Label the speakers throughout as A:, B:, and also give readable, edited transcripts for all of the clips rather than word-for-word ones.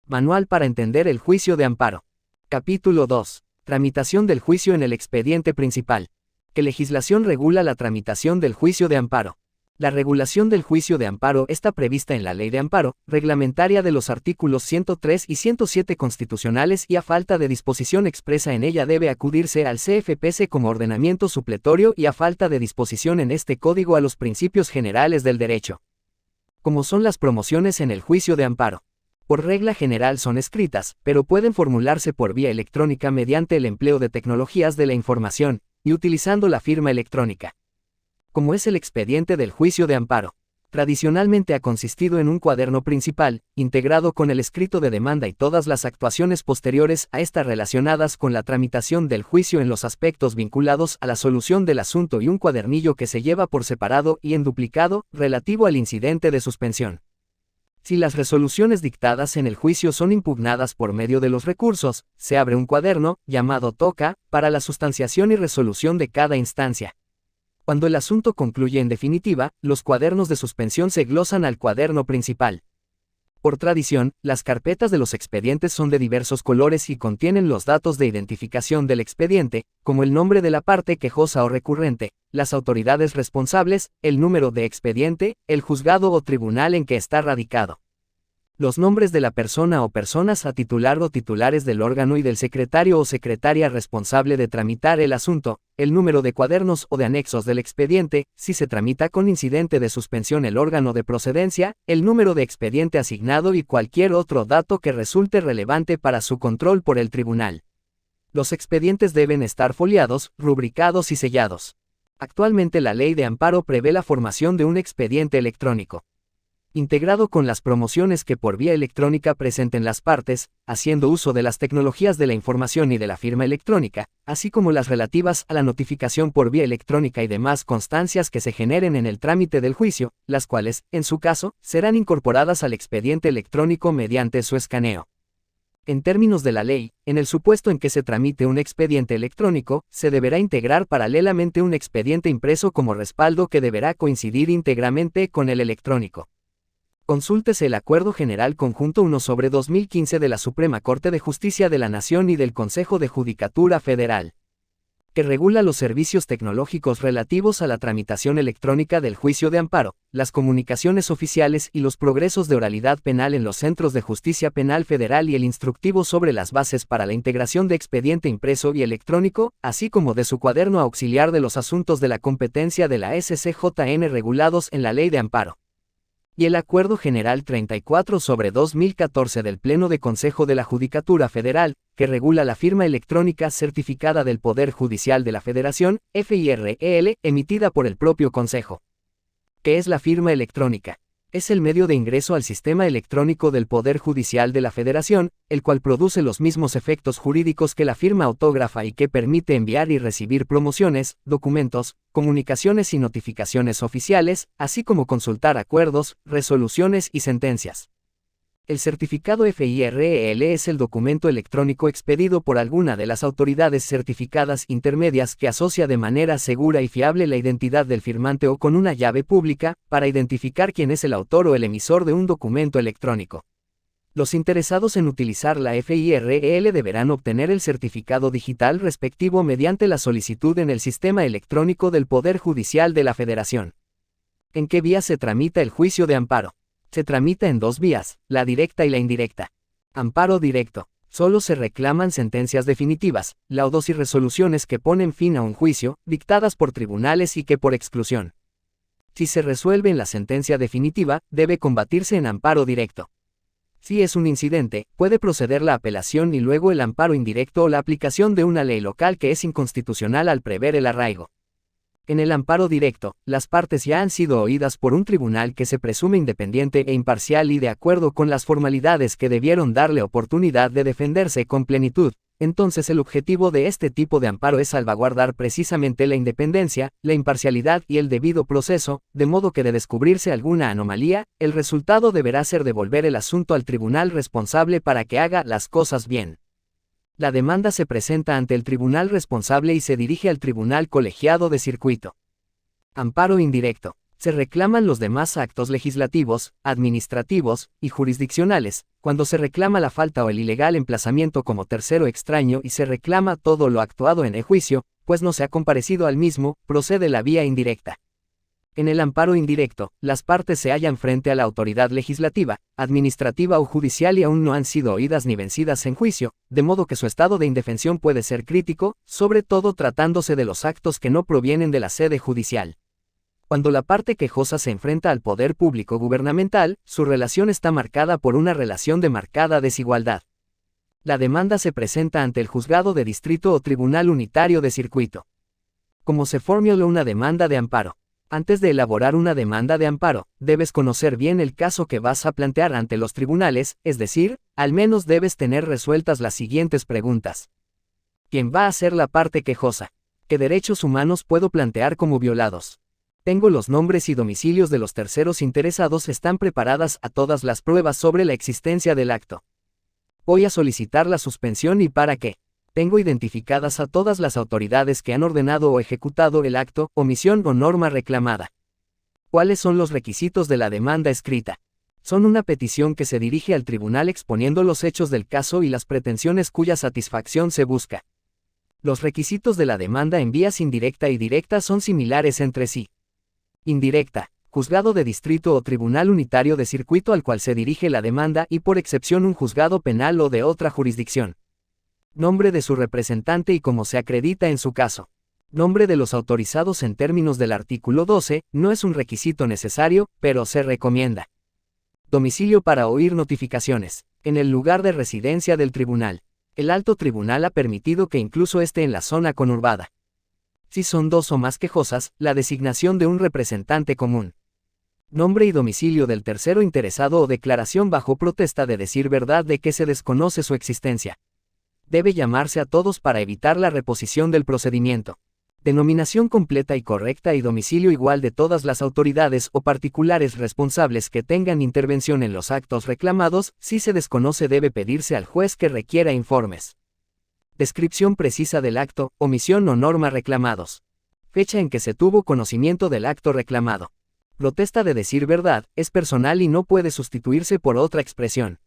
A: Manual para entender el juicio de amparo. Capítulo 2. Tramitación del juicio en el expediente principal. ¿Qué legislación regula la tramitación del juicio de amparo? La regulación del juicio de amparo está prevista en la Ley de Amparo, reglamentaria de los artículos 103 y 107 constitucionales y a falta de disposición expresa en ella debe acudirse al CFPC como ordenamiento supletorio y a falta de disposición en este código a los principios generales del derecho. Como son las promociones en el juicio de amparo. Por regla general son escritas, pero pueden formularse por vía electrónica mediante el empleo de tecnologías de la información, y utilizando la firma electrónica. Como es el expediente del juicio de amparo. Tradicionalmente ha consistido en un cuaderno principal, integrado con el escrito de demanda y todas las actuaciones posteriores a esta relacionadas con la tramitación del juicio en los aspectos vinculados a la solución del asunto y un cuadernillo que se lleva por separado y en duplicado, relativo al incidente de suspensión. Si las resoluciones dictadas en el juicio son impugnadas por medio de los recursos, se abre un cuaderno, llamado TOCA, para la sustanciación y resolución de cada instancia. Cuando el asunto concluye en definitiva, los cuadernos de suspensión se glosan al cuaderno principal. Por tradición, las carpetas de los expedientes son de diversos colores y contienen los datos de identificación del expediente, como el nombre de la parte quejosa o recurrente, las autoridades responsables, el número de expediente, el juzgado o tribunal en que está radicado. Los nombres de la persona o personas a titular o titulares del órgano y del secretario o secretaria responsable de tramitar el asunto, el número de cuadernos o de anexos del expediente, si se tramita con incidente de suspensión el órgano de procedencia, el número de expediente asignado y cualquier otro dato que resulte relevante para su control por el tribunal. Los expedientes deben estar foliados, rubricados y sellados. Actualmente la Ley de Amparo prevé la formación de un expediente electrónico, integrado con las promociones que por vía electrónica presenten las partes, haciendo uso de las tecnologías de la información y de la firma electrónica, así como las relativas a la notificación por vía electrónica y demás constancias que se generen en el trámite del juicio, las cuales, en su caso, serán incorporadas al expediente electrónico mediante su escaneo. En términos de la ley, en el supuesto en que se tramite un expediente electrónico, se deberá integrar paralelamente un expediente impreso como respaldo que deberá coincidir íntegramente con el electrónico. Consúltese el Acuerdo General Conjunto 1/2015 de la Suprema Corte de Justicia de la Nación y del Consejo de Judicatura Federal, que regula los servicios tecnológicos relativos a la tramitación electrónica del juicio de amparo, las comunicaciones oficiales y los progresos de oralidad penal en los centros de justicia penal federal y el instructivo sobre las bases para la integración de expediente impreso y electrónico, así como de su cuaderno auxiliar de los asuntos de la competencia de la SCJN regulados en la Ley de Amparo. Y el Acuerdo General 34/2014 del Pleno de Consejo de la Judicatura Federal, que regula la firma electrónica certificada del Poder Judicial de la Federación, FIREL, emitida por el propio Consejo. ¿Qué es la firma electrónica? Es el medio de ingreso al sistema electrónico del Poder Judicial de la Federación, el cual produce los mismos efectos jurídicos que la firma autógrafa y que permite enviar y recibir promociones, documentos, comunicaciones y notificaciones oficiales, así como consultar acuerdos, resoluciones y sentencias. El certificado FIREL es el documento electrónico expedido por alguna de las autoridades certificadas intermedias que asocia de manera segura y fiable la identidad del firmante o con una llave pública, para identificar quién es el autor o el emisor de un documento electrónico. Los interesados en utilizar la FIREL deberán obtener el certificado digital respectivo mediante la solicitud en el sistema electrónico del Poder Judicial de la Federación. ¿En qué vía se tramita el juicio de amparo? Se tramita en dos vías, la directa y la indirecta. Amparo directo. Solo se reclaman sentencias definitivas, laudos y resoluciones que ponen fin a un juicio, dictadas por tribunales y que por exclusión. Si se resuelve en la sentencia definitiva, debe combatirse en amparo directo. Si es un incidente, puede proceder la apelación y luego el amparo indirecto o la aplicación de una ley local que es inconstitucional al prever el arraigo. En el amparo directo, las partes ya han sido oídas por un tribunal que se presume independiente e imparcial y de acuerdo con las formalidades que debieron darle oportunidad de defenderse con plenitud. Entonces el objetivo de este tipo de amparo es salvaguardar precisamente la independencia, la imparcialidad y el debido proceso, de modo que de descubrirse alguna anomalía, el resultado deberá ser devolver el asunto al tribunal responsable para que haga las cosas bien. La demanda se presenta ante el tribunal responsable y se dirige al tribunal colegiado de circuito. Amparo indirecto. Se reclaman los demás actos legislativos, administrativos y jurisdiccionales, cuando se reclama la falta o el ilegal emplazamiento como tercero extraño y se reclama todo lo actuado en el juicio, pues no se ha comparecido al mismo, procede la vía indirecta. En el amparo indirecto, las partes se hallan frente a la autoridad legislativa, administrativa o judicial y aún no han sido oídas ni vencidas en juicio, de modo que su estado de indefensión puede ser crítico, sobre todo tratándose de los actos que no provienen de la sede judicial. Cuando la parte quejosa se enfrenta al poder público gubernamental, su relación está marcada por una relación de marcada desigualdad. La demanda se presenta ante el juzgado de distrito o tribunal unitario de circuito. ¿Cómo se formula una demanda de amparo? Antes de elaborar una demanda de amparo, debes conocer bien el caso que vas a plantear ante los tribunales, es decir, al menos debes tener resueltas las siguientes preguntas. ¿Quién va a ser la parte quejosa? ¿Qué derechos humanos puedo plantear como violados? Tengo los nombres y domicilios de los terceros interesados, están preparadas a todas las pruebas sobre la existencia del acto. Voy a solicitar la suspensión y ¿para qué? Tengo identificadas a todas las autoridades que han ordenado o ejecutado el acto, omisión o norma reclamada. ¿Cuáles son los requisitos de la demanda escrita? Son una petición que se dirige al tribunal exponiendo los hechos del caso y las pretensiones cuya satisfacción se busca. Los requisitos de la demanda en vías indirecta y directa son similares entre sí. Indirecta, juzgado de distrito o tribunal unitario de circuito al cual se dirige la demanda y por excepción un juzgado penal o de otra jurisdicción. Nombre de su representante y cómo se acredita en su caso. Nombre de los autorizados en términos del artículo 12, no es un requisito necesario, pero se recomienda. Domicilio para oír notificaciones. En el lugar de residencia del tribunal. El alto tribunal ha permitido que incluso esté en la zona conurbada. Si son dos o más quejosas, la designación de un representante común. Nombre y domicilio del tercero interesado o declaración bajo protesta de decir verdad de que se desconoce su existencia. Debe llamarse a todos para evitar la reposición del procedimiento. Denominación completa y correcta y domicilio igual de todas las autoridades o particulares responsables que tengan intervención en los actos reclamados, si se desconoce debe pedirse al juez que requiera informes. Descripción precisa del acto, omisión o norma reclamados. Fecha en que se tuvo conocimiento del acto reclamado. Protesta de decir verdad, es personal y no puede sustituirse por otra expresión.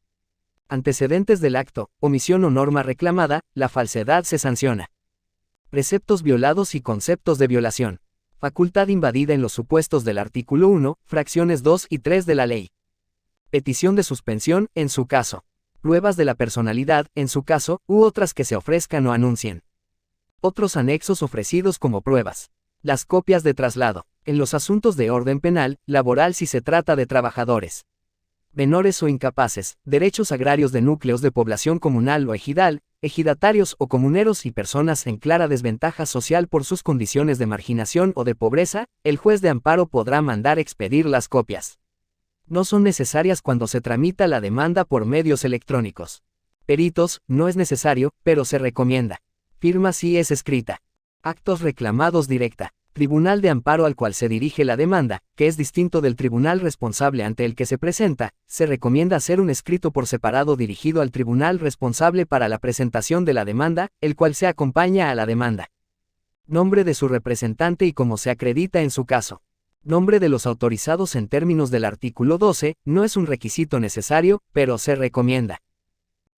A: Antecedentes del acto, omisión o norma reclamada, la falsedad se sanciona. Preceptos violados y conceptos de violación. Facultad invadida en los supuestos del artículo 1, fracciones 2 y 3 de la ley. Petición de suspensión, en su caso. Pruebas de la personalidad, en su caso, u otras que se ofrezcan o anuncien. Otros anexos ofrecidos como pruebas. Las copias de traslado. En los asuntos de orden penal, laboral si se trata de trabajadores menores o incapaces, derechos agrarios de núcleos de población comunal o ejidal, ejidatarios o comuneros y personas en clara desventaja social por sus condiciones de marginación o de pobreza, el juez de amparo podrá mandar expedir las copias. No son necesarias cuando se tramita la demanda por medios electrónicos. Peritos, no es necesario, pero se recomienda. Firma si es escrita. Actos reclamados directa. Tribunal de amparo al cual se dirige la demanda, que es distinto del tribunal responsable ante el que se presenta, se recomienda hacer un escrito por separado dirigido al tribunal responsable para la presentación de la demanda, el cual se acompaña a la demanda. Nombre de su representante y cómo se acredita en su caso. Nombre de los autorizados en términos del artículo 12, no es un requisito necesario, pero se recomienda.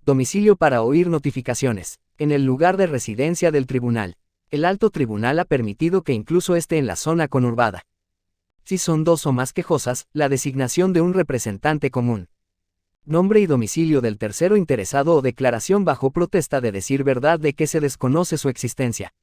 A: Domicilio para oír notificaciones. En el lugar de residencia del tribunal. El alto tribunal ha permitido que incluso esté en la zona conurbada. Si son dos o más quejosas, la designación de un representante común. Nombre y domicilio del tercero interesado o declaración bajo protesta de decir verdad de que se desconoce su existencia.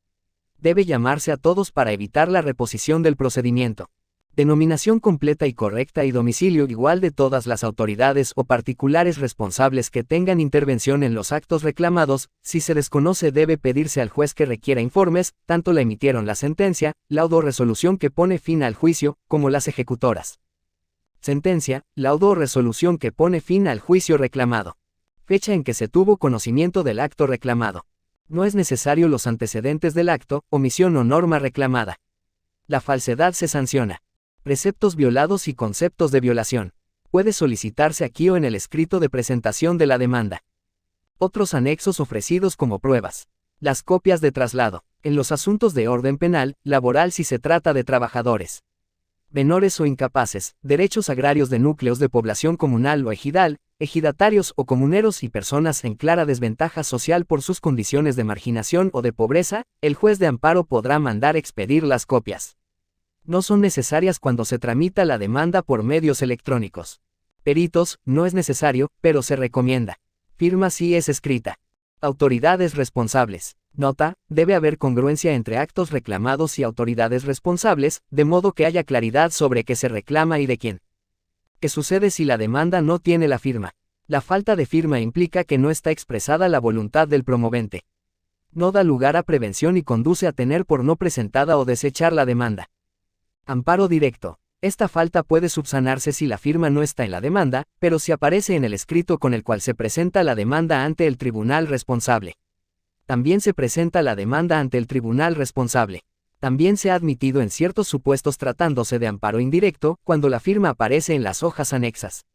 A: Debe llamarse a todos para evitar la reposición del procedimiento. Denominación completa y correcta y domicilio igual de todas las autoridades o particulares responsables que tengan intervención en los actos reclamados, si se desconoce debe pedirse al juez que requiera informes, tanto la emitieron la sentencia, laudo o resolución que pone fin al juicio, como las ejecutoras. Sentencia, laudo o resolución que pone fin al juicio reclamado. Fecha en que se tuvo conocimiento del acto reclamado. No es necesario los antecedentes del acto, omisión o norma reclamada. La falsedad se sanciona. Preceptos violados y conceptos de violación. Puede solicitarse aquí o en el escrito de presentación de la demanda. Otros anexos ofrecidos como pruebas. Las copias de traslado. En los asuntos de orden penal, laboral si se trata de trabajadores Menores o incapaces, derechos agrarios de núcleos de población comunal o ejidal, ejidatarios o comuneros y personas en clara desventaja social por sus condiciones de marginación o de pobreza, el juez de amparo podrá mandar expedir las copias. No son necesarias cuando se tramita la demanda por medios electrónicos. Peritos, no es necesario, pero se recomienda. Firma si es escrita. Autoridades responsables. Nota, debe haber congruencia entre actos reclamados y autoridades responsables, de modo que haya claridad sobre qué se reclama y de quién. ¿Qué sucede si la demanda no tiene la firma? La falta de firma implica que no está expresada la voluntad del promovente. No da lugar a prevención y conduce a tener por no presentada o desechar la demanda. Amparo directo. Esta falta puede subsanarse si la firma no está en la demanda, pero si aparece en el escrito con el cual se presenta la demanda ante el tribunal responsable. También se presenta la demanda ante el tribunal responsable. También se ha admitido en ciertos supuestos tratándose de amparo indirecto, cuando la firma aparece en las hojas anexas.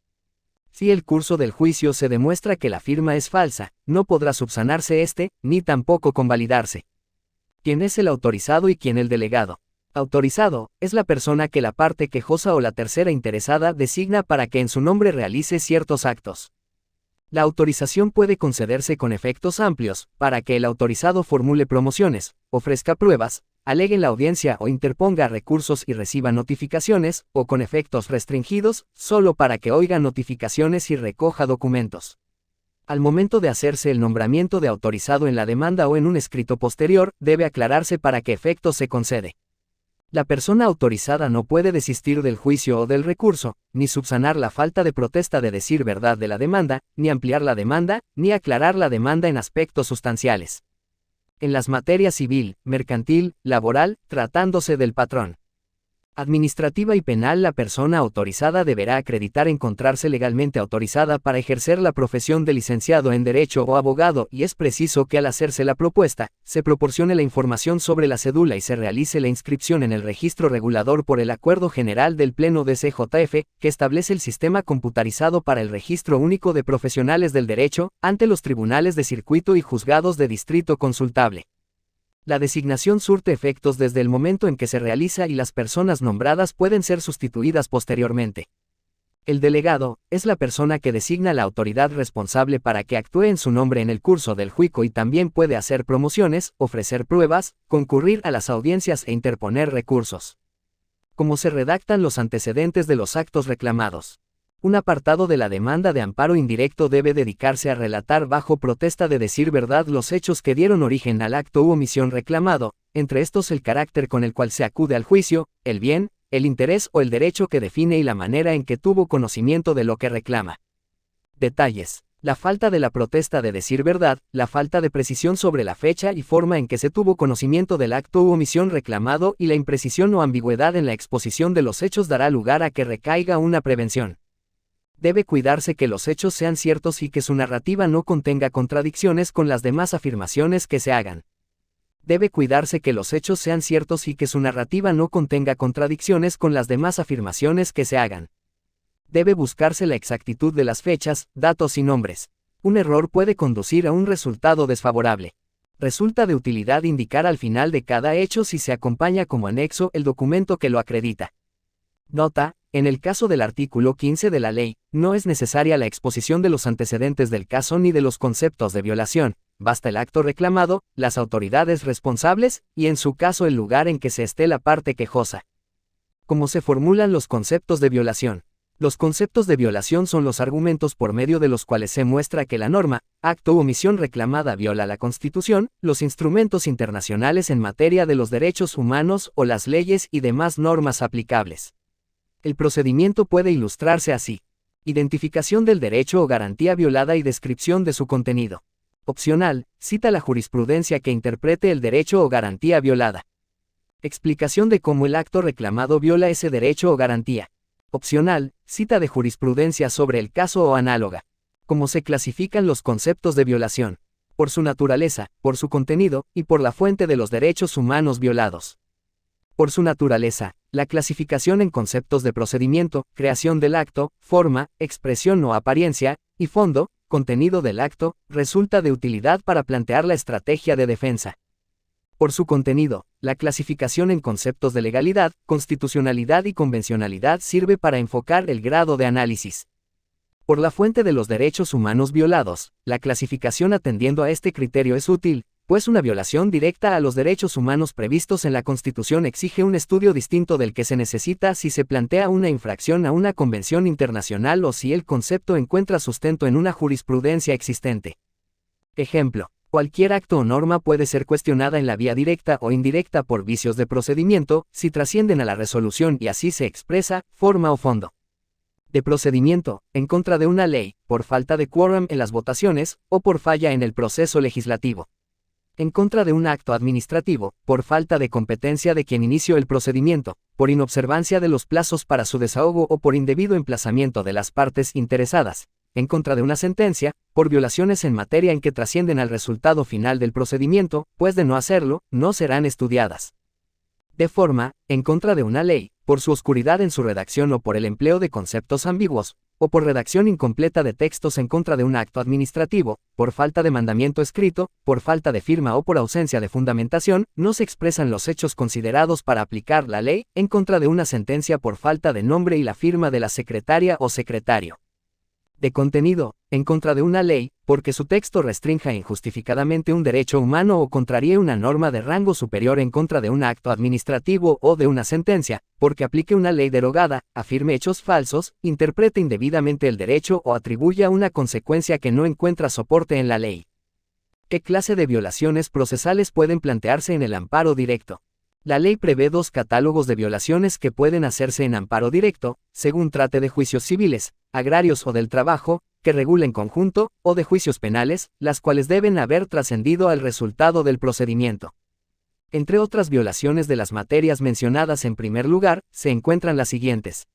A: Si el curso del juicio se demuestra que la firma es falsa, no podrá subsanarse ni tampoco convalidarse. ¿Quién es el autorizado y quién el delegado? Autorizado, es la persona que la parte quejosa o la tercera interesada designa para que en su nombre realice ciertos actos. La autorización puede concederse con efectos amplios, para que el autorizado formule promociones, ofrezca pruebas, alegue en la audiencia o interponga recursos y reciba notificaciones, o con efectos restringidos, solo para que oiga notificaciones y recoja documentos. Al momento de hacerse el nombramiento de autorizado en la demanda o en un escrito posterior, debe aclararse para qué efectos se concede. La persona autorizada no puede desistir del juicio o del recurso, ni subsanar la falta de protesta de decir verdad de la demanda, ni ampliar la demanda, ni aclarar la demanda en aspectos sustanciales. En las materias civil, mercantil, laboral, tratándose del patrón, administrativa y penal, la persona autorizada deberá acreditar encontrarse legalmente autorizada para ejercer la profesión de licenciado en Derecho o abogado, y es preciso que al hacerse la propuesta, se proporcione la información sobre la cédula y se realice la inscripción en el registro regulador por el Acuerdo General del Pleno de CJF, que establece el sistema computarizado para el Registro Único de Profesionales del Derecho, ante los tribunales de circuito y juzgados de distrito consultable. La designación surte efectos desde el momento en que se realiza y las personas nombradas pueden ser sustituidas posteriormente. El delegado es la persona que designa la autoridad responsable para que actúe en su nombre en el curso del juicio y también puede hacer promociones, ofrecer pruebas, concurrir a las audiencias e interponer recursos. ¿Cómo se redactan los antecedentes de los actos reclamados? Un apartado de la demanda de amparo indirecto debe dedicarse a relatar bajo protesta de decir verdad los hechos que dieron origen al acto u omisión reclamado, entre estos el carácter con el cual se acude al juicio, el bien, el interés o el derecho que define y la manera en que tuvo conocimiento de lo que reclama. Detalles. La falta de la protesta de decir verdad, la falta de precisión sobre la fecha y forma en que se tuvo conocimiento del acto u omisión reclamado y la imprecisión o ambigüedad en la exposición de los hechos dará lugar a que recaiga una prevención. Debe cuidarse que los hechos sean ciertos y que su narrativa no contenga contradicciones con las demás afirmaciones que se hagan. Debe cuidarse que los hechos sean ciertos y que su narrativa no contenga contradicciones con las demás afirmaciones que se hagan. Debe buscarse la exactitud de las fechas, datos y nombres. Un error puede conducir a un resultado desfavorable. Resulta de utilidad indicar al final de cada hecho si se acompaña como anexo el documento que lo acredita. Nota, en el caso del artículo 15 de la ley, no es necesaria la exposición de los antecedentes del caso ni de los conceptos de violación, basta el acto reclamado, las autoridades responsables, y en su caso el lugar en que se esté la parte quejosa. ¿Cómo se formulan los conceptos de violación? Los conceptos de violación son los argumentos por medio de los cuales se muestra que la norma, acto u omisión reclamada viola la Constitución, los instrumentos internacionales en materia de los derechos humanos o las leyes y demás normas aplicables. El procedimiento puede ilustrarse así. Identificación del derecho o garantía violada y descripción de su contenido. Opcional, cita la jurisprudencia que interprete el derecho o garantía violada. Explicación de cómo el acto reclamado viola ese derecho o garantía. Opcional, cita de jurisprudencia sobre el caso o análoga. Cómo se clasifican los conceptos de violación. Por su naturaleza, por su contenido, y por la fuente de los derechos humanos violados. Por su naturaleza, la clasificación en conceptos de procedimiento, creación del acto, forma, expresión o apariencia, y fondo, contenido del acto, resulta de utilidad para plantear la estrategia de defensa. Por su contenido, la clasificación en conceptos de legalidad, constitucionalidad y convencionalidad sirve para enfocar el grado de análisis. Por la fuente de los derechos humanos violados, la clasificación atendiendo a este criterio es útil, pues una violación directa a los derechos humanos previstos en la Constitución exige un estudio distinto del que se necesita si se plantea una infracción a una convención internacional o si el concepto encuentra sustento en una jurisprudencia existente. Ejemplo: cualquier acto o norma puede ser cuestionada en la vía directa o indirecta por vicios de procedimiento, si trascienden a la resolución y así se expresa, forma o fondo. De procedimiento, en contra de una ley, por falta de quórum en las votaciones, o por falla en el proceso legislativo. En contra de un acto administrativo, por falta de competencia de quien inició el procedimiento, por inobservancia de los plazos para su desahogo o por indebido emplazamiento de las partes interesadas. En contra de una sentencia, por violaciones en materia en que trascienden al resultado final del procedimiento, pues de no hacerlo, no serán estudiadas. De forma, en contra de una ley, por su oscuridad en su redacción o por el empleo de conceptos ambiguos, o por redacción incompleta de textos en contra de un acto administrativo, por falta de mandamiento escrito, por falta de firma o por ausencia de fundamentación, no se expresan los hechos considerados para aplicar la ley, en contra de una sentencia por falta de nombre y la firma de la secretaria o secretario. De contenido, en contra de una ley, porque su texto restrinja injustificadamente un derecho humano o contraríe una norma de rango superior en contra de un acto administrativo o de una sentencia, porque aplique una ley derogada, afirme hechos falsos, interprete indebidamente el derecho o atribuya una consecuencia que no encuentra soporte en la ley. ¿Qué clase de violaciones procesales pueden plantearse en el amparo directo? La ley prevé 2 catálogos de violaciones que pueden hacerse en amparo directo, según trate de juicios civiles, agrarios o del trabajo, que regulen conjunto, o de juicios penales, las cuales deben haber trascendido al resultado del procedimiento. Entre otras violaciones de las materias mencionadas en primer lugar, se encuentran las siguientes: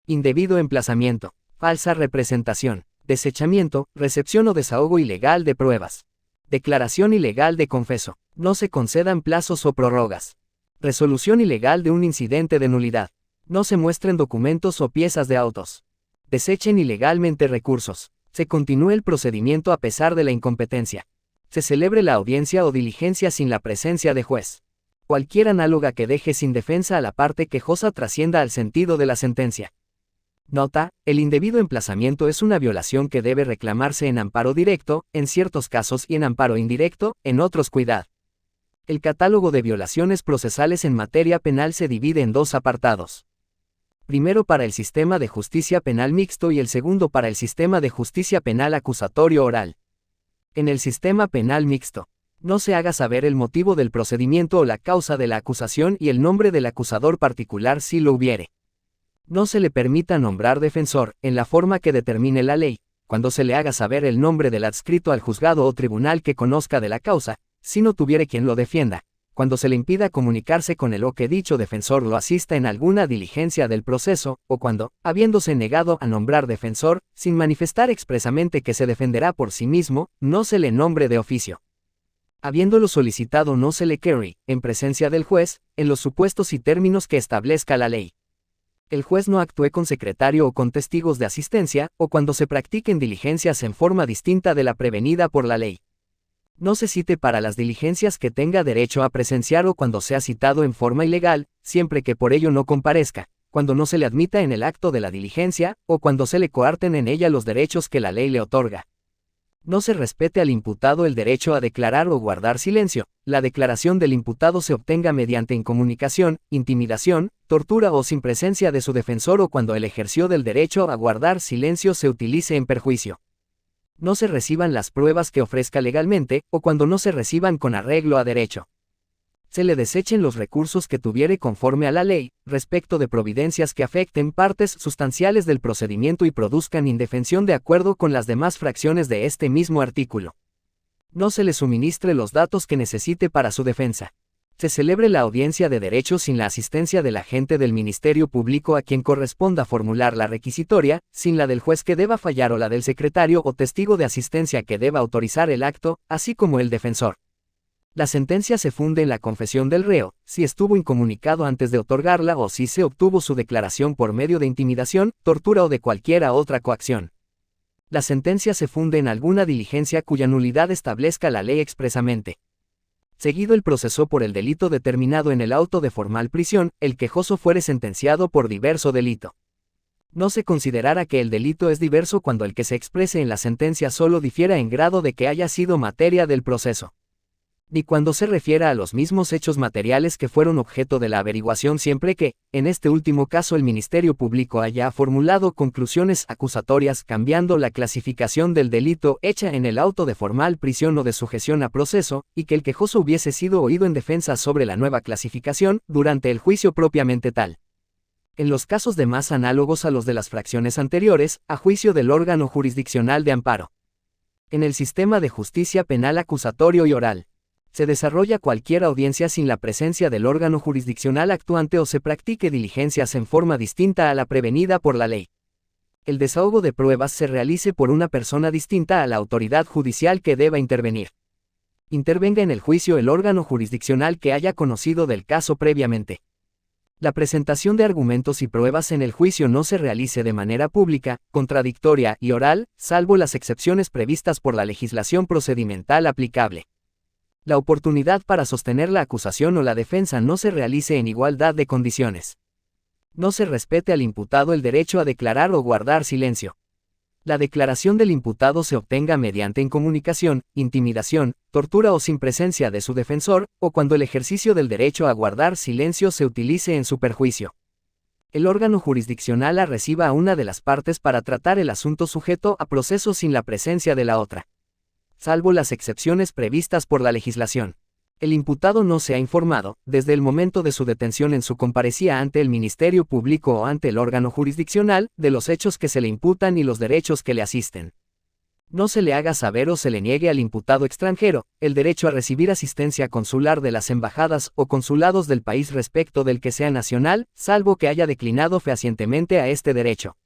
A: indebido emplazamiento, falsa representación, desechamiento, recepción o desahogo ilegal de pruebas, declaración ilegal de confeso, no se concedan plazos o prórrogas, resolución ilegal de un incidente de nulidad, no se muestren documentos o piezas de autos, desechen ilegalmente recursos, se continúe el procedimiento a pesar de la incompetencia, se celebre la audiencia o diligencia sin la presencia de juez. Cualquier análoga que deje sin defensa a la parte quejosa trascienda al sentido de la sentencia. Nota: el indebido emplazamiento es una violación que debe reclamarse en amparo directo, en ciertos casos y en amparo indirecto, en otros cuidad. El catálogo de violaciones procesales en materia penal se divide en 2 apartados. Primero para el sistema de justicia penal mixto y el segundo para el sistema de justicia penal acusatorio oral. En el sistema penal mixto, no se haga saber el motivo del procedimiento o la causa de la acusación y el nombre del acusador particular si lo hubiere. No se le permita nombrar defensor, en la forma que determine la ley, cuando se le haga saber el nombre del adscrito al juzgado o tribunal que conozca de la causa, si no tuviere quien lo defienda, cuando se le impida comunicarse con él o que dicho defensor lo asista en alguna diligencia del proceso, o cuando, habiéndose negado a nombrar defensor, sin manifestar expresamente que se defenderá por sí mismo, no se le nombre de oficio. Habiéndolo solicitado no se le query, en presencia del juez, en los supuestos y términos que establezca la ley. El juez no actúe con secretario o con testigos de asistencia, o cuando se practiquen diligencias en forma distinta de la prevenida por la ley. No se cite para las diligencias que tenga derecho a presenciar o cuando sea citado en forma ilegal, siempre que por ello no comparezca, cuando no se le admita en el acto de la diligencia, o cuando se le coarten en ella los derechos que la ley le otorga. No se respete al imputado el derecho a declarar o guardar silencio. La declaración del imputado se obtenga mediante incomunicación, intimidación, tortura o sin presencia de su defensor o cuando el ejercicio del derecho a guardar silencio se utilice en perjuicio. No se reciban las pruebas que ofrezca legalmente, o cuando no se reciban con arreglo a derecho. Se le desechen los recursos que tuviere conforme a la ley, respecto de providencias que afecten partes sustanciales del procedimiento y produzcan indefensión de acuerdo con las demás fracciones de este mismo artículo. No se le suministre los datos que necesite para su defensa. Se celebre la audiencia de derecho sin la asistencia del agente del Ministerio Público a quien corresponda formular la requisitoria, sin la del juez que deba fallar o la del secretario o testigo de asistencia que deba autorizar el acto, así como el defensor. La sentencia se funde en la confesión del reo, si estuvo incomunicado antes de otorgarla o si se obtuvo su declaración por medio de intimidación, tortura o de cualquiera otra coacción. La sentencia se funde en alguna diligencia cuya nulidad establezca la ley expresamente. Seguido el proceso por el delito determinado en el auto de formal prisión, el quejoso fuere sentenciado por diverso delito. No se considerará que el delito es diverso cuando el que se exprese en la sentencia solo difiera en grado de que haya sido materia del proceso, ni cuando se refiera a los mismos hechos materiales que fueron objeto de la averiguación, siempre que, en este último caso, el Ministerio Público haya formulado conclusiones acusatorias cambiando la clasificación del delito hecha en el auto de formal prisión o de sujeción a proceso, y que el quejoso hubiese sido oído en defensa sobre la nueva clasificación durante el juicio propiamente tal. En los casos demás análogos a los de las fracciones anteriores, a juicio del órgano jurisdiccional de amparo. En el sistema de justicia penal acusatorio y oral, se desarrolla cualquier audiencia sin la presencia del órgano jurisdiccional actuante o se practique diligencias en forma distinta a la prevenida por la ley. El desahogo de pruebas se realice por una persona distinta a la autoridad judicial que deba intervenir. Intervenga en el juicio el órgano jurisdiccional que haya conocido del caso previamente. La presentación de argumentos y pruebas en el juicio no se realice de manera pública, contradictoria y oral, salvo las excepciones previstas por la legislación procedimental aplicable. La oportunidad para sostener la acusación o la defensa no se realice en igualdad de condiciones. No se respete al imputado el derecho a declarar o guardar silencio. La declaración del imputado se obtenga mediante incomunicación, intimidación, tortura o sin presencia de su defensor, o cuando el ejercicio del derecho a guardar silencio se utilice en su perjuicio. El órgano jurisdiccional reciba a una de las partes para tratar el asunto sujeto a proceso sin la presencia de la otra, salvo las excepciones previstas por la legislación. El imputado no se ha informado, desde el momento de su detención en su comparecía ante el Ministerio Público o ante el órgano jurisdiccional, de los hechos que se le imputan y los derechos que le asisten. No se le haga saber o se le niegue al imputado extranjero el derecho a recibir asistencia consular de las embajadas o consulados del país respecto del que sea nacional, salvo que haya declinado fehacientemente a este derecho.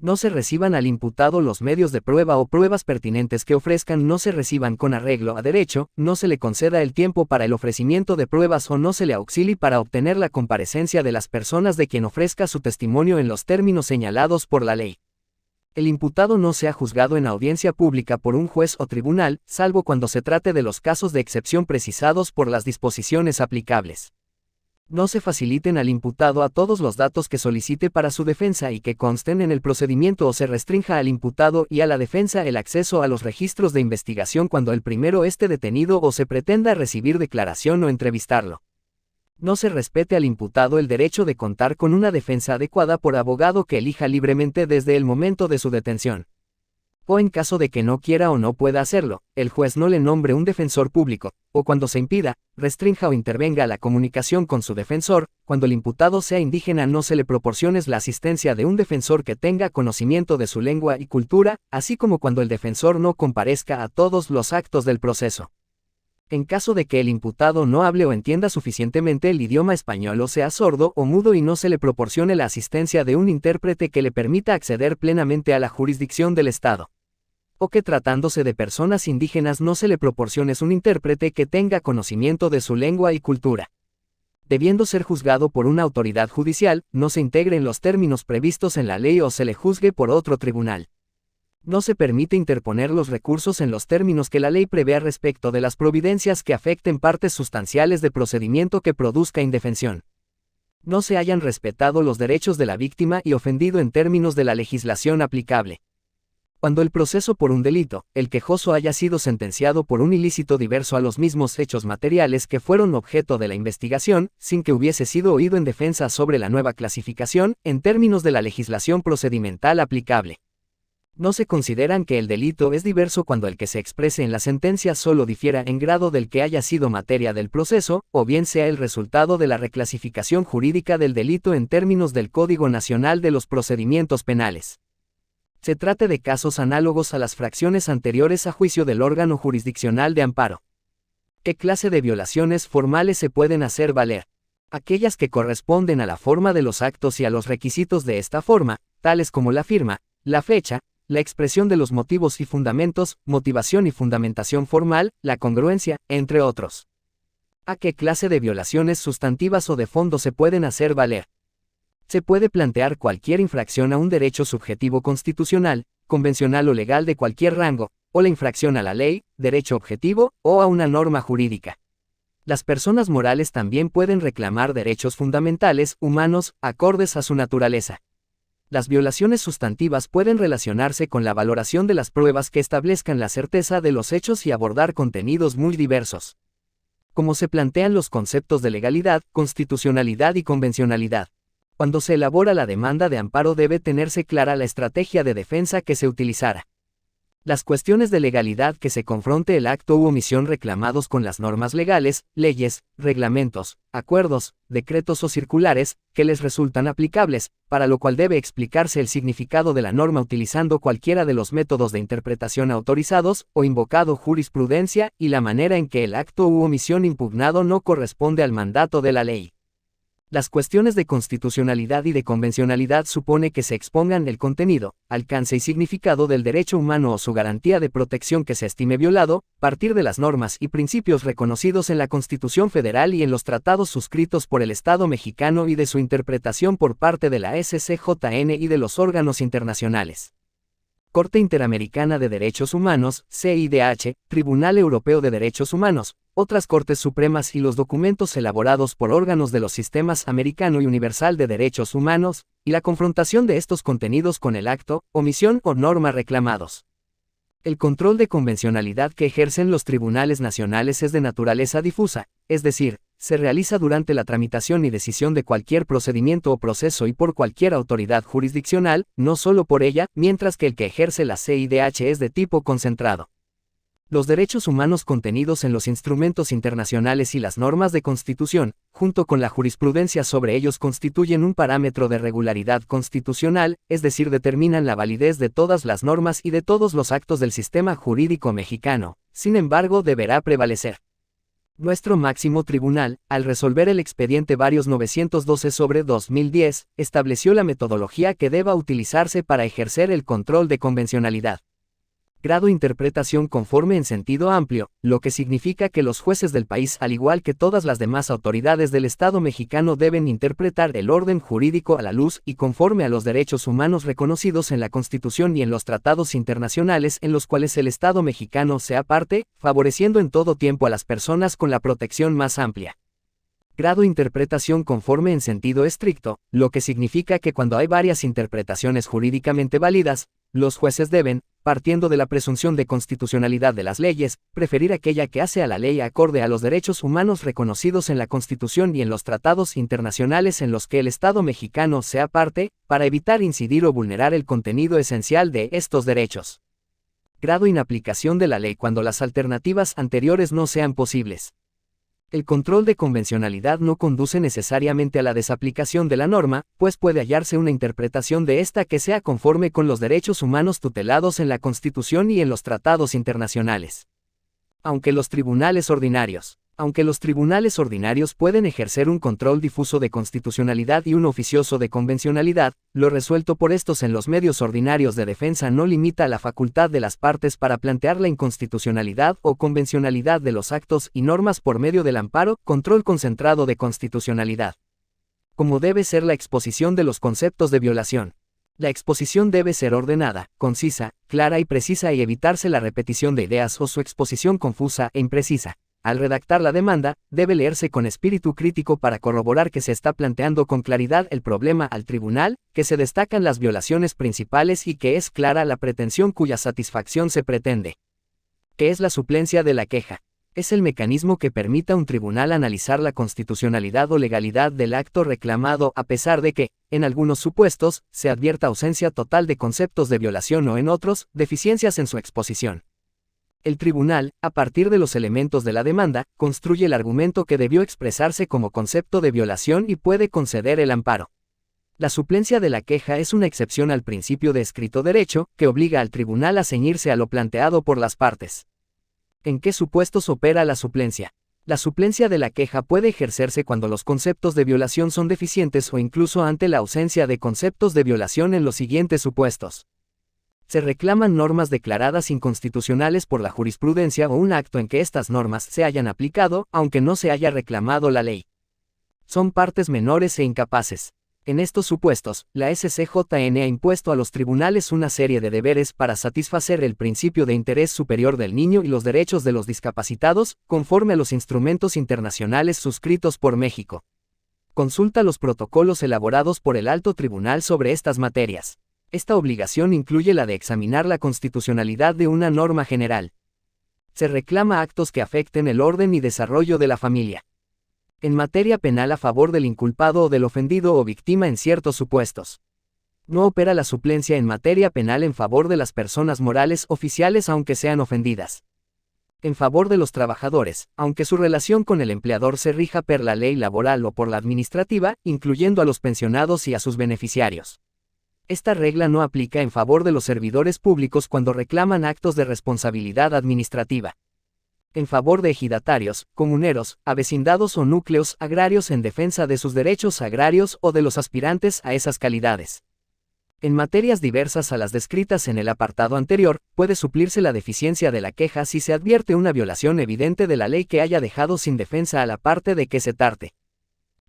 A: No se reciban al imputado los medios de prueba o pruebas pertinentes que ofrezcan, no se reciban con arreglo a derecho, no se le conceda el tiempo para el ofrecimiento de pruebas o no se le auxilie para obtener la comparecencia de las personas de quien ofrezca su testimonio en los términos señalados por la ley. El imputado no sea juzgado en audiencia pública por un juez o tribunal, salvo cuando se trate de los casos de excepción precisados por las disposiciones aplicables. No se faciliten al imputado a todos los datos que solicite para su defensa y que consten en el procedimiento o se restrinja al imputado y a la defensa el acceso a los registros de investigación cuando el primero esté detenido o se pretenda recibir declaración o entrevistarlo. No se respete al imputado el derecho de contar con una defensa adecuada por abogado que elija libremente desde el momento de su detención. O en caso de que no quiera o no pueda hacerlo, el juez no le nombre un defensor público, o cuando se impida, restrinja o intervenga la comunicación con su defensor, cuando el imputado sea indígena no se le proporcione la asistencia de un defensor que tenga conocimiento de su lengua y cultura, así como cuando el defensor no comparezca a todos los actos del proceso. En caso de que el imputado no hable o entienda suficientemente el idioma español o sea sordo o mudo y no se le proporcione la asistencia de un intérprete que le permita acceder plenamente a la jurisdicción del Estado. O que tratándose de personas indígenas no se le proporcione un intérprete que tenga conocimiento de su lengua y cultura. Debiendo ser juzgado por una autoridad judicial, no se integre en los términos previstos en la ley o se le juzgue por otro tribunal. No se permite interponer los recursos en los términos que la ley prevea respecto de las providencias que afecten partes sustanciales de procedimiento que produzca indefensión. No se hayan respetado los derechos de la víctima y ofendido en términos de la legislación aplicable. Cuando el proceso por un delito, el quejoso haya sido sentenciado por un ilícito diverso a los mismos hechos materiales que fueron objeto de la investigación, sin que hubiese sido oído en defensa sobre la nueva clasificación, en términos de la legislación procedimental aplicable. No se consideran que el delito es diverso cuando el que se exprese en la sentencia solo difiera en grado del que haya sido materia del proceso, o bien sea el resultado de la reclasificación jurídica del delito en términos del Código Nacional de los Procedimientos Penales. Se trate de casos análogos a las fracciones anteriores a juicio del órgano jurisdiccional de amparo. ¿Qué clase de violaciones formales se pueden hacer valer? Aquellas que corresponden a la forma de los actos y a los requisitos de esta forma, tales como la firma, la fecha, la expresión de los motivos y fundamentos, motivación y fundamentación formal, la congruencia, entre otros. ¿A qué clase de violaciones sustantivas o de fondo se pueden hacer valer? Se puede plantear cualquier infracción a un derecho subjetivo constitucional, convencional o legal de cualquier rango, o la infracción a la ley, derecho objetivo, o a una norma jurídica. Las personas morales también pueden reclamar derechos fundamentales, humanos, acordes a su naturaleza. Las violaciones sustantivas pueden relacionarse con la valoración de las pruebas que establezcan la certeza de los hechos y abordar contenidos muy diversos. Como se plantean los conceptos de legalidad, constitucionalidad y convencionalidad. Cuando se elabora la demanda de amparo debe tenerse clara la estrategia de defensa que se utilizará. Las cuestiones de legalidad que se confronte el acto u omisión reclamados con las normas legales, leyes, reglamentos, acuerdos, decretos o circulares, que les resultan aplicables, para lo cual debe explicarse el significado de la norma utilizando cualquiera de los métodos de interpretación autorizados, o invocado jurisprudencia, y la manera en que el acto u omisión impugnado no corresponde al mandato de la ley. Las cuestiones de constitucionalidad y de convencionalidad supone que se expongan el contenido, alcance y significado del derecho humano o su garantía de protección que se estime violado, partir de las normas y principios reconocidos en la Constitución Federal y en los tratados suscritos por el Estado mexicano y de su interpretación por parte de la SCJN y de los órganos internacionales. Corte Interamericana de Derechos Humanos, CIDH, Tribunal Europeo de Derechos Humanos, otras Cortes Supremas y los documentos elaborados por órganos de los sistemas americano y universal de derechos humanos, y la confrontación de estos contenidos con el acto, omisión o norma reclamados. El control de convencionalidad que ejercen los tribunales nacionales es de naturaleza difusa, es decir, se realiza durante la tramitación y decisión de cualquier procedimiento o proceso y por cualquier autoridad jurisdiccional, no solo por ella, mientras que el que ejerce la CIDH es de tipo concentrado. Los derechos humanos contenidos en los instrumentos internacionales y las normas de constitución, junto con la jurisprudencia sobre ellos constituyen un parámetro de regularidad constitucional, es decir, determinan la validez de todas las normas y de todos los actos del sistema jurídico mexicano. Sin embargo, deberá prevalecer. Nuestro máximo tribunal, al resolver el expediente varios 912/2010, estableció la metodología que deba utilizarse para ejercer el control de convencionalidad. Grado interpretación conforme en sentido amplio, lo que significa que los jueces del país, al igual que todas las demás autoridades del Estado mexicano, deben interpretar el orden jurídico a la luz y conforme a los derechos humanos reconocidos en la Constitución y en los tratados internacionales en los cuales el Estado mexicano sea parte, favoreciendo en todo tiempo a las personas con la protección más amplia. Grado interpretación conforme en sentido estricto, lo que significa que cuando hay varias interpretaciones jurídicamente válidas, los jueces deben, partiendo de la presunción de constitucionalidad de las leyes, preferir aquella que hace a la ley acorde a los derechos humanos reconocidos en la Constitución y en los tratados internacionales en los que el Estado mexicano sea parte, para evitar incidir o vulnerar el contenido esencial de estos derechos. Grado inaplicación de la ley cuando las alternativas anteriores no sean posibles. El control de convencionalidad no conduce necesariamente a la desaplicación de la norma, pues puede hallarse una interpretación de esta que sea conforme con los derechos humanos tutelados en la Constitución y en los tratados internacionales. Aunque los tribunales ordinarios pueden ejercer un control difuso de constitucionalidad y un oficioso de convencionalidad, lo resuelto por estos en los medios ordinarios de defensa no limita la facultad de las partes para plantear la inconstitucionalidad o convencionalidad de los actos y normas por medio del amparo, control concentrado de constitucionalidad. Como debe ser la exposición de los conceptos de violación. La exposición debe ser ordenada, concisa, clara y precisa y evitarse la repetición de ideas o su exposición confusa e imprecisa. Al redactar la demanda, debe leerse con espíritu crítico para corroborar que se está planteando con claridad el problema al tribunal, que se destacan las violaciones principales y que es clara la pretensión cuya satisfacción se pretende. ¿Qué es la suplencia de la queja? Es el mecanismo que permita a un tribunal analizar la constitucionalidad o legalidad del acto reclamado a pesar de que, en algunos supuestos, se advierta ausencia total de conceptos de violación o en otros, deficiencias en su exposición. El tribunal, a partir de los elementos de la demanda, construye el argumento que debió expresarse como concepto de violación y puede conceder el amparo. La suplencia de la queja es una excepción al principio de escrito derecho, que obliga al tribunal a ceñirse a lo planteado por las partes. ¿En qué supuestos opera la suplencia? La suplencia de la queja puede ejercerse cuando los conceptos de violación son deficientes o incluso ante la ausencia de conceptos de violación en los siguientes supuestos. Se reclaman normas declaradas inconstitucionales por la jurisprudencia o un acto en que estas normas se hayan aplicado, aunque no se haya reclamado la ley. Son partes menores e incapaces. En estos supuestos, la SCJN ha impuesto a los tribunales una serie de deberes para satisfacer el principio de interés superior del niño y los derechos de los discapacitados, conforme a los instrumentos internacionales suscritos por México. Consulta los protocolos elaborados por el Alto Tribunal sobre estas materias. Esta obligación incluye la de examinar la constitucionalidad de una norma general. Se reclama actos que afecten el orden y desarrollo de la familia. En materia penal a favor del inculpado o del ofendido o víctima en ciertos supuestos. No opera la suplencia en materia penal en favor de las personas morales oficiales aunque sean ofendidas. En favor de los trabajadores, aunque su relación con el empleador se rija por la ley laboral o por la administrativa, incluyendo a los pensionados y a sus beneficiarios. Esta regla no aplica en favor de los servidores públicos cuando reclaman actos de responsabilidad administrativa. En favor de ejidatarios, comuneros, avecindados o núcleos agrarios en defensa de sus derechos agrarios o de los aspirantes a esas calidades. En materias diversas a las descritas en el apartado anterior, puede suplirse la deficiencia de la queja si se advierte una violación evidente de la ley que haya dejado sin defensa a la parte de que se trate.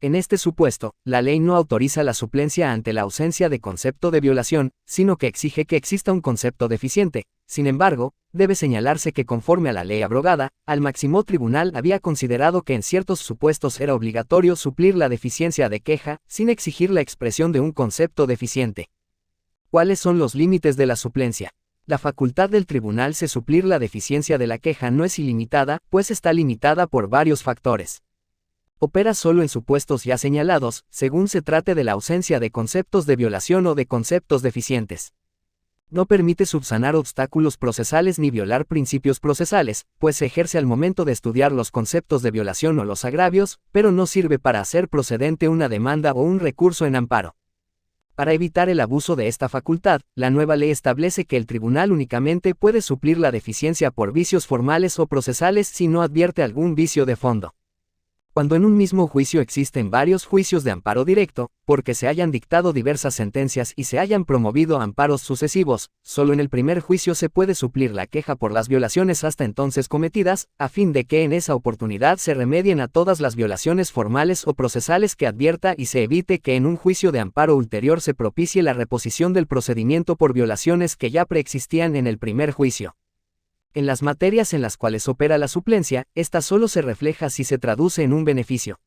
A: En este supuesto, la ley no autoriza la suplencia ante la ausencia de concepto de violación, sino que exige que exista un concepto deficiente. Sin embargo, debe señalarse que conforme a la ley abrogada, al máximo tribunal había considerado que en ciertos supuestos era obligatorio suplir la deficiencia de queja, sin exigir la expresión de un concepto deficiente. ¿Cuáles son los límites de la suplencia? La facultad del tribunal de suplir la deficiencia de la queja no es ilimitada, pues está limitada por varios factores. Opera solo en supuestos ya señalados, según se trate de la ausencia de conceptos de violación o de conceptos deficientes. No permite subsanar obstáculos procesales ni violar principios procesales, pues se ejerce al momento de estudiar los conceptos de violación o los agravios, pero no sirve para hacer procedente una demanda o un recurso en amparo. Para evitar el abuso de esta facultad, la nueva ley establece que el tribunal únicamente puede suplir la deficiencia por vicios formales o procesales si no advierte algún vicio de fondo. Cuando en un mismo juicio existen varios juicios de amparo directo, porque se hayan dictado diversas sentencias y se hayan promovido amparos sucesivos, solo en el primer juicio se puede suplir la queja por las violaciones hasta entonces cometidas, a fin de que en esa oportunidad se remedien a todas las violaciones formales o procesales que advierta y se evite que en un juicio de amparo ulterior se propicie la reposición del procedimiento por violaciones que ya preexistían en el primer juicio. En las materias en las cuales opera la suplencia, esta solo se refleja si se traduce en un beneficio.